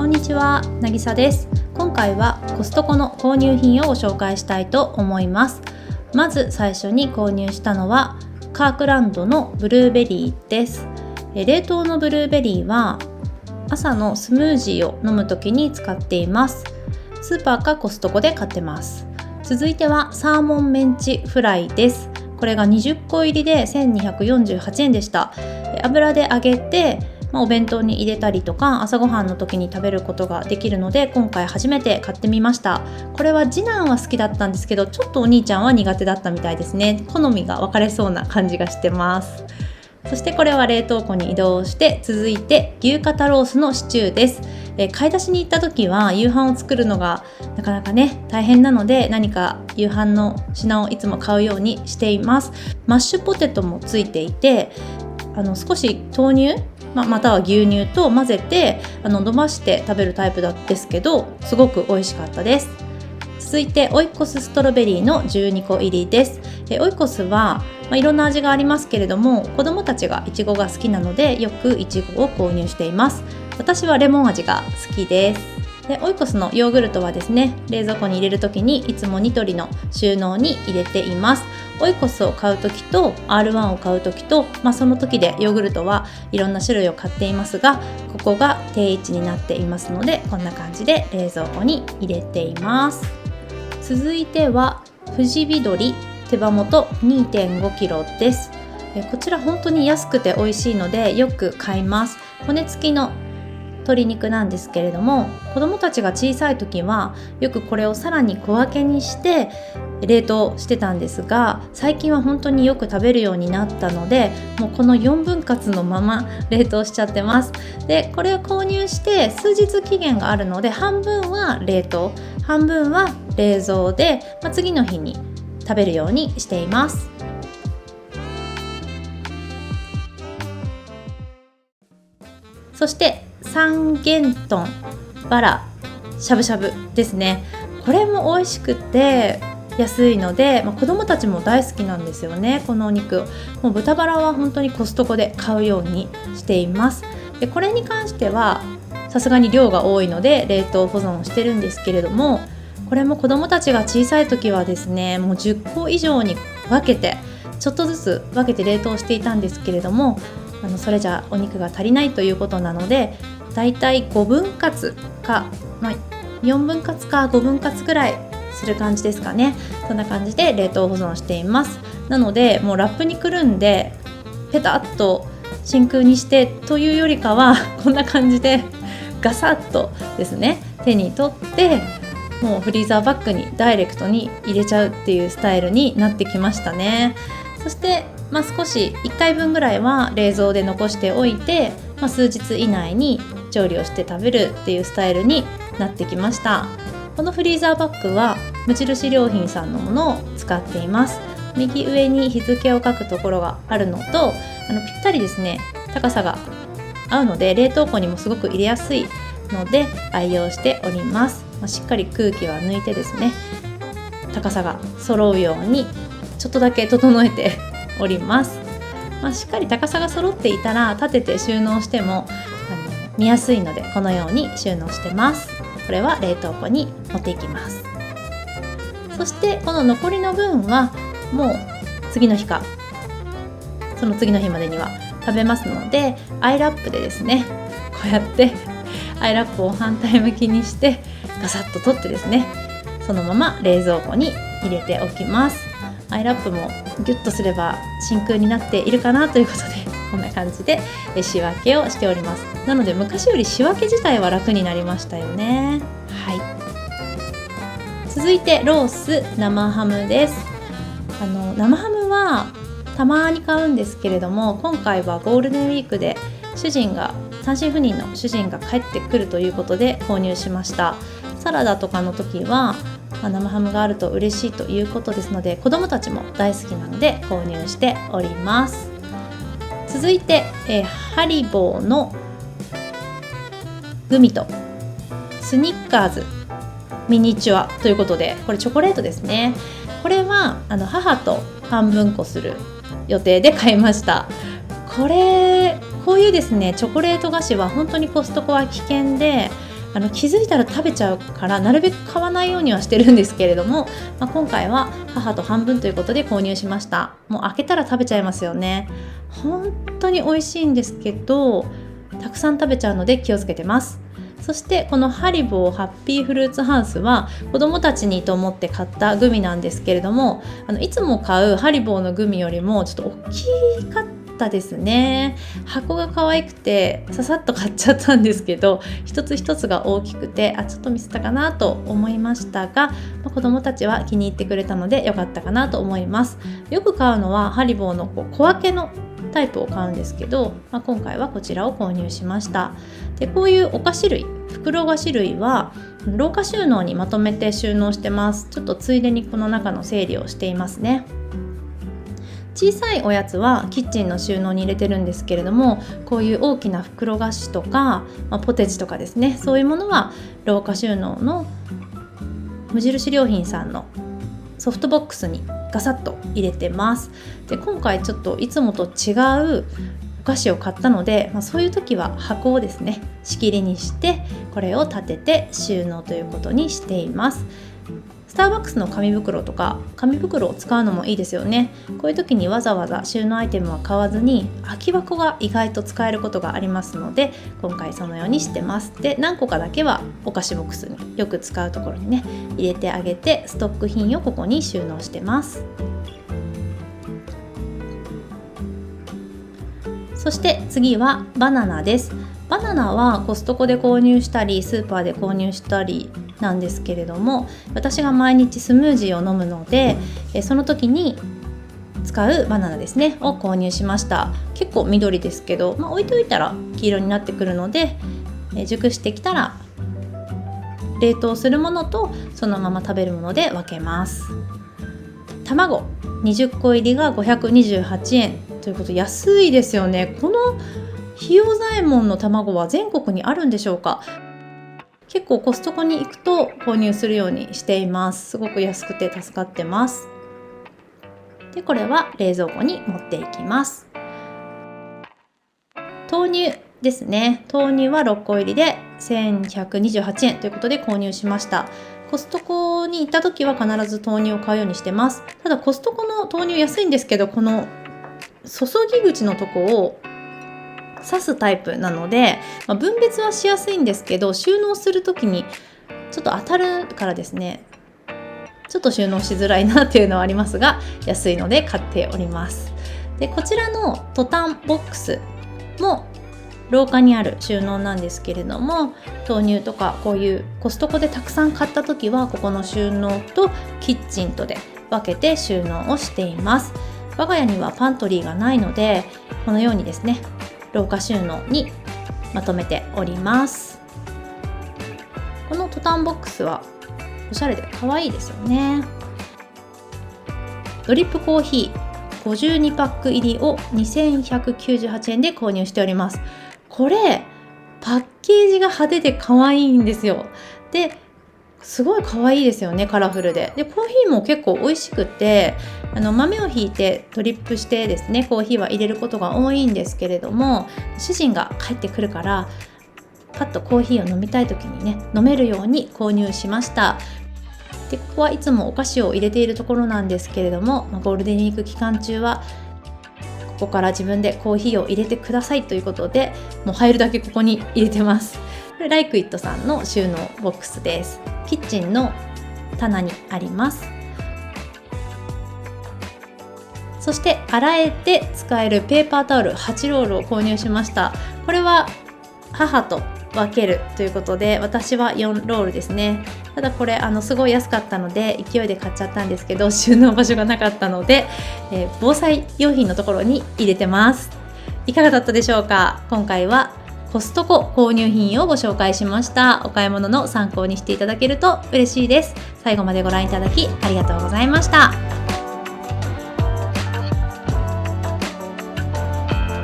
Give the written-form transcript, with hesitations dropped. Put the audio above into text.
んにちは、なぎさです。今回はコストコの購入品をご紹介したいと思います。まず最初に購入したのはカークランドのブルーベリーです。冷凍のブルーベリーは朝のスムージーを飲む時に使っています。スーパーかコストコで買ってます。続いてはサーモンメンチフライです。これが20個入りで1248円でした。油で揚げてお弁当に入れたりとか朝ごはんの時に食べることができるので、今回初めて買ってみました。これは次男は好きだったんですけど、ちょっとお兄ちゃんは苦手だったみたいですね。好みが分かれそうな感じがしてます。そしてこれは冷凍庫に移動して、続いて牛肩ロースのシチューです。買い出しに行った時は夕飯を作るのがなかなかね大変なので、何か夕飯の品をいつも買うようにしています。マッシュポテトもついていて、少し豆乳または牛乳と混ぜて伸ばして食べるタイプなんですけど、すごく美味しかったです。続いてオイコスストロベリーの12個入りです。オイコスはいろんな味がありますけれども、子どもたちがいちごが好きなのでよくいちごを購入しています。私はレモン味が好きです。でオイコスのヨーグルトはですね、冷蔵庫に入れるときにいつもニトリの収納に入れています。オイコスを買うときと R1 を買うときと、その時でヨーグルトはいろんな種類を買っていますが、ここが定位置になっていますので、こんな感じで冷蔵庫に入れています。続いては富士見鶏手羽元 2.5kg です。こちら本当に安くて美味しいのでよく買います。骨付きの鶏肉なんですけれども、子どもたちが小さい時はよくこれをさらに小分けにして冷凍してたんですが、最近は本当によく食べるようになったので、もうこの4分割のまま冷凍しちゃってます。でこれを購入して数日期限があるので、半分は冷凍、半分は冷蔵で、次の日に食べるようにしています。そして三元豚バラしゃぶしゃぶですね。これも美味しくて安いので、子どもたちも大好きなんですよね。このお肉もう豚バラは本当にコストコで買うようにしています。でこれに関してはさすがに量が多いので冷凍保存をしてるんですけれども、これも子どもたちが小さい時はですね、もう10個以上に分けてちょっとずつ分けて冷凍していたんですけれども、それじゃお肉が足りないということなので、だいたい5分割か、4分割か5分割ぐらいする感じですかね。そんな感じで冷凍保存しています。なのでもうラップにくるんでペタッと真空にしてというよりかはこんな感じでガサッとですね手に取って、もうフリーザーバッグにダイレクトに入れちゃうっていうスタイルになってきましたね。そして少し1回分ぐらいは冷蔵で残しておいて、数日以内に調理をして食べるっていうスタイルになってきました。このフリーザーバッグは無印良品さんのものを使っています。右上に日付を書くところがあるのと、ぴったりですね高さが合うので冷凍庫にもすごく入れやすいので愛用しております。しっかり空気は抜いてですね、高さが揃うようにちょっとだけ整えております。しっかり高さが揃っていたら立てて収納しても見やすいので、このように収納してます。これは冷凍庫に持っていきます。そしてこの残りの分はもう次の日かその次の日までには食べますので、アイラップでですねこうやってアイラップを反対向きにしてガサッと取ってですね、そのまま冷蔵庫に入れておきます。アイラップもギュッとすれば真空になっているかなということで、こんな感じで仕分けをしております。なので昔より仕分け自体は楽になりましたよね。続いてロース生ハムです。生ハムはたまに買うんですけれども、今回はゴールデンウィークで単身赴任の主人が帰ってくるということで購入しました。サラダとかの時は生ハムがあると嬉しいということですので、子どもたちも大好きなので購入しております。続いて、ハリボーのグミとスニッカーズミニチュアということで、これチョコレートですね。これは母と半分こする予定で買いました。こういうですねチョコレート菓子は本当にコストコは危険で、気づいたら食べちゃうからなるべく買わないようにはしてるんですけれども、今回は母と半分ということで購入しました。もう開けたら食べちゃいますよね。本当に美味しいんですけどたくさん食べちゃうので気をつけてます。そしてこのハリボーハッピーフルーツハウスは子どもたちにと思って買ったグミなんですけれども、いつも買うハリボーのグミよりもちょっと大きかったですね。箱が可愛くてささっと買っちゃったんですけど、一つ一つが大きくてちょっとミスったかなと思いましたが、子どもたちは気に入ってくれたので良かったかなと思います。よく買うのはハリボーの小分けのタイプを買うんですけど、今回はこちらを購入しました。でこういうお菓子類、袋菓子類は廊下収納にまとめて収納してます。ちょっとついでにこの中の整理をしていますね。小さいおやつはキッチンの収納に入れてるんですけれども、こういう大きな袋菓子とか、ポテチとかですね、そういうものは廊下収納の無印良品さんのソフトボックスにガサッと入れてます。で今回ちょっといつもと違うお菓子を買ったので、そういう時は箱をですね仕切りにしてこれを立てて収納ということにしています。スターバックスの紙袋とか紙袋を使うのもいいですよね。こういう時にわざわざ収納アイテムは買わずに空き箱が意外と使えることがありますので、今回そのようにしてます。で何個かだけはお菓子ボックスによく使うところにね入れてあげて、ストック品をここに収納してます。そして次はバナナです。バナナはコストコで購入したりスーパーで購入したりなんですけれども、私が毎日スムージーを飲むのでその時に使うバナナですねを購入しました。結構緑ですけど、置いといたら黄色になってくるので、熟してきたら冷凍するものとそのまま食べるもので分けます。卵20個入りが528円ということで安いですよね。このひよざえもんの卵は全国にあるんでしょうか。結構コストコに行くと購入するようにしています。すごく安くて助かってます。でこれは冷蔵庫に持っていきます。豆乳ですね。豆乳は6個入りで1128円ということで購入しました。コストコに行った時は必ず豆乳を買うようにしてます。ただコストコの豆乳安いんですけど、この注ぎ口のとこを刺すタイプなので、分別はしやすいんですけど、収納する時にちょっと当たるからですね、ちょっと収納しづらいなっていうのはありますが、安いので買っております。でこちらのトタンボックスも廊下にある収納なんですけれども、豆乳とかこういうコストコでたくさん買った時はここの収納とキッチンとで分けて収納をしています。我が家にはパントリーがないので、このようにですね廊下収納にまとめております。このトタンボックスはおしゃれで可愛いですよね。ドリップコーヒー52パック入りを2198円で購入しております。これパッケージが派手で可愛いんですよ。ですごい可愛いですよね、カラフルで。コーヒーも結構美味しくて、豆をひいてドリップしてですねコーヒーは入れることが多いんですけれども、主人が帰ってくるからパッとコーヒーを飲みたい時にね飲めるように購入しました。でここはいつもお菓子を入れているところなんですけれども、ゴールデンウィーク期間中はここから自分でコーヒーを入れてくださいということで、もう入るだけここに入れてます。これライクイットさんの収納ボックスです。キッチンの棚にあります。そして洗えて使えるペーパータオル8ロールを購入しました。これは母と分けるということで、私は4ロールですね。ただこれすごい安かったので勢いで買っちゃったんですけど、収納場所がなかったので、防災用品のところに入れてます。いかがだったでしょうか。今回はコストコ購入品をご紹介しました。お買い物の参考にしていただけると嬉しいです。最後までご覧いただきありがとうございました。